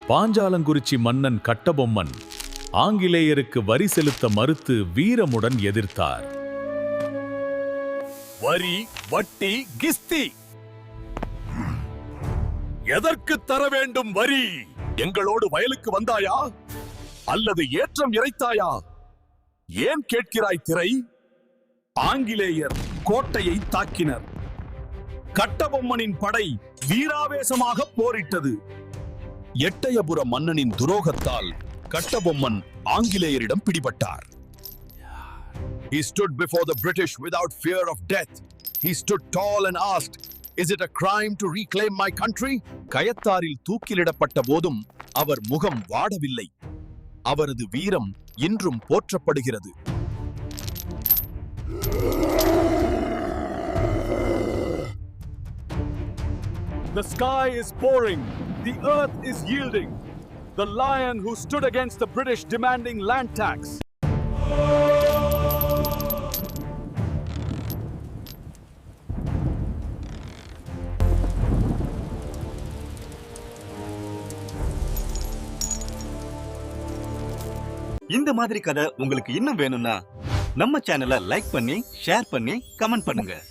பாஞ்சாலங்குறிச்சி மன்னன் கட்டபொம்மன் ஆங்கிலேயருக்கு வரி செலுத்த மறுத்து வீரமுடன் எதிர்த்தார். வரி, வட்டி, கிஸ்தி எதற்கு தர வேண்டும் வரி? எங்களோடு வயலுக்கு வந்தாயா அல்லது ஏற்றம் இறைத்தாயா? ஏன் கேட்கிறாய் திரை? ஆங்கிலேயர் கோட்டையை தாக்கினர். கட்டபொம்மனின் படை வீராவேசமாக போரிட்டது. எட்டயபுர மன்னனின் துரோகத்தால் Kattabomman ஆங்கிலேயரிடம் பிடிபட்டார். He stood before the British without fear of death. He stood tall and asked, "Is it a crime to reclaim my country?" கயத்தாரில் தூக்கிலிடப்பட்ட போதும் அவர் முகம் வாடவில்லை. அவரது வீரம் இன்றும் போற்றப்படுகிறது. The sky is pouring. The earth is yielding. The lion who stood against the British demanding land tax. இந்த மாதிரி கதை உங்களுக்கு இன்னும் வேணும்னா நம்ம சேனலை லைக் பண்ணி, ஷேர் பண்ணி, கமெண்ட் பண்ணுங்க.